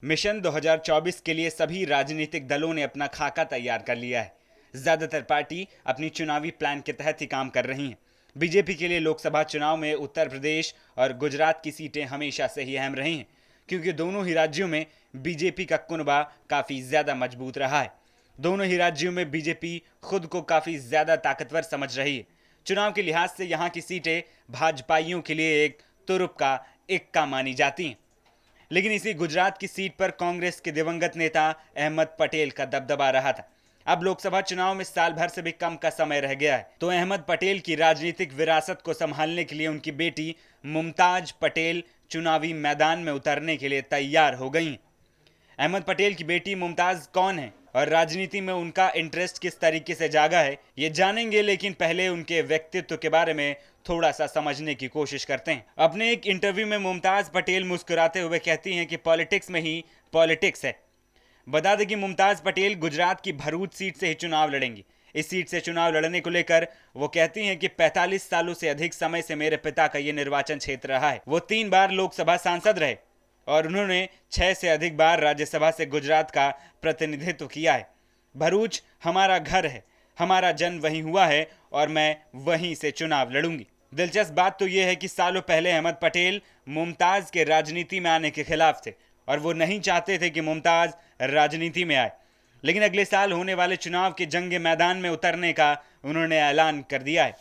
Mission 2024 के लिए सभी राजनीतिक दलों ने अपना खाका तैयार कर लिया है। ज्यादातर पार्टी अपनी चुनावी प्लान के तहत ही काम कर रही हैं। बीजेपी के लिए लोकसभा चुनाव में उत्तर प्रदेश और गुजरात की सीटें हमेशा से ही अहम रही हैं, क्योंकि दोनों ही राज्यों में बीजेपी का कुनबा काफी ज्यादा मजबूत रहा है। दोनों ही राज्यों में बीजेपी खुद को काफी ज्यादा ताकतवर समझ रही है। चुनाव के लिहाज से यहाँ की सीटें भाजपाइयों के लिए एक तुरुप का इक्का मानी जाती हैं। लेकिन इसी गुजरात की सीट पर कांग्रेस के दिवंगत नेता अहमद पटेल का दबदबा रहा था। अब लोकसभा चुनाव में साल भर से भी कम का समय रह गया है, तो अहमद पटेल की राजनीतिक विरासत को संभालने के लिए उनकी बेटी मुमताज पटेल चुनावी मैदान में उतरने के लिए तैयार हो गई हैं। अहमद पटेल की बेटी मुमताज कौन है और राजनीति में उनका इंटरेस्ट किस तरीके से जागा है, ये जानेंगे, लेकिन पहले उनके व्यक्तित्व के बारे में थोड़ा सा समझने की कोशिश करते हैं। अपने एक इंटरव्यू में मुमताज पटेल मुस्कुराते हुए कहती हैं कि पॉलिटिक्स में ही पॉलिटिक्स है। बता दें कि मुमताज पटेल गुजरात की भरूच सीट से ही चुनाव लड़ेंगी। इस सीट से चुनाव लड़ने को लेकर वो कहती हैं कि 45 सालों से अधिक समय से मेरे पिता का ये निर्वाचन क्षेत्र रहा है। वो 3 बार लोकसभा सांसद रहे और उन्होंने 6 से अधिक बार राज्यसभा से गुजरात का प्रतिनिधित्व किया है। भरूच हमारा घर है, हमारा जन्म वहीं हुआ है और मैं वहीं से चुनाव लड़ूंगी। दिलचस्प बात तो यह है कि सालों पहले अहमद पटेल मुमताज के राजनीति में आने के खिलाफ थे और वो नहीं चाहते थे कि मुमताज राजनीति में आए, लेकिन अगले साल होने वाले चुनाव के जंग मैदान में उतरने का उन्होंने ऐलान कर दिया है।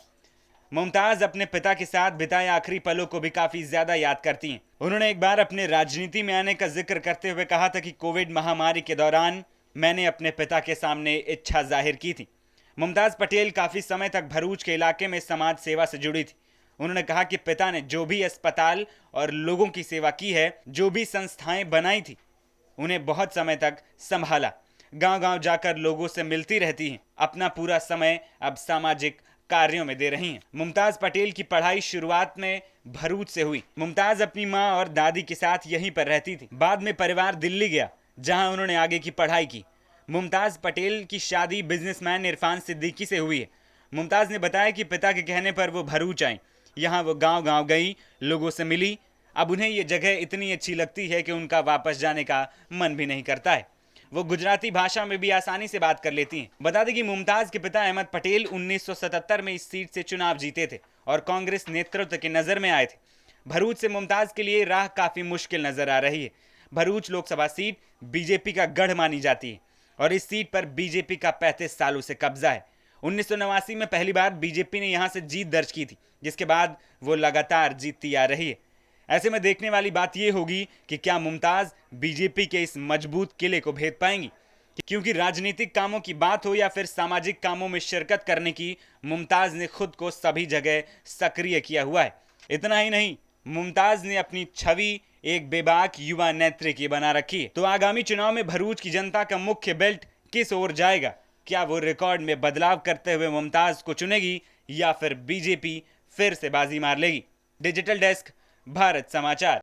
मुमताज अपने पिता के साथ बिताए आखिरी पलों को भी काफी ज्यादा याद करती हैं। उन्होंने एक बार अपने राजनीति में आने का जिक्र करते हुए कहा था कि कोविड महामारी के दौरान मैंने अपने पिता के सामने इच्छा जाहिर की थी। मुमताज पटेल काफी समय तक भरूच के इलाके में समाज सेवा से जुड़ी थी। उन्होंने कहा कि पिता ने जो भी अस्पताल और लोगों की सेवा की है, जो भी संस्थाएं बनाई थी, उन्हें बहुत समय तक संभाला। गांव-गांव जाकर लोगों से मिलती रहती हैं। अपना पूरा समय अब सामाजिक कार्यों में दे रही हैं। मुमताज पटेल की पढ़ाई शुरुआत में भरूच से हुई। मुमताज अपनी मां और दादी के साथ यहीं पर रहती थी। बाद में परिवार दिल्ली गया, जहां उन्होंने आगे की पढ़ाई की। मुमताज पटेल की शादी बिजनेसमैन इरफान सिद्दीकी से हुई है। मुमताज ने बताया कि पिता के कहने पर वो भरूच आई। यहाँ वो गांव-गांव गई, लोगों से मिली। अब उन्हें ये जगह इतनी अच्छी लगती है कि उनका वापस जाने का मन भी नहीं करता है। वो गुजराती भाषा में भी आसानी से बात कर लेती हैं। बता दें कि मुमताज के पिता अहमद पटेल 1977 में इस सीट से चुनाव जीते थे और कांग्रेस नेतृत्व की नजर में आए थे। भरूच से मुमताज के लिए राह काफी मुश्किल नजर आ रही है। भरूच लोकसभा सीट बीजेपी का गढ़ मानी जाती है और इस सीट पर बीजेपी का 35 सालों से कब्जा है। 1989 में पहली बार बीजेपी ने यहां से जीत दर्ज की थी, जिसके बाद वो लगातार जीतती आ रही है। ऐसे में देखने वाली बात यह होगी कि क्या मुमताज बीजेपी के इस मजबूत किले को भेद पाएंगी, क्योंकि राजनीतिक कामों की बात हो या फिर सामाजिक कामों में शिरकत करने की, मुमताज ने खुद को सभी जगह सक्रिय किया हुआ है। इतना ही नहीं, मुमताज ने अपनी छवि एक बेबाक युवा नेत्री की बना रखी है। तो आगामी चुनाव में भरूच की जनता का मुख्य बेल्ट किस ओर जाएगा? क्या वो रिकॉर्ड में बदलाव करते हुए मुमताज को चुनेगी या फिर बीजेपी फिर से बाजी मार लेगी? डिजिटल डेस्क, भारत समाचार।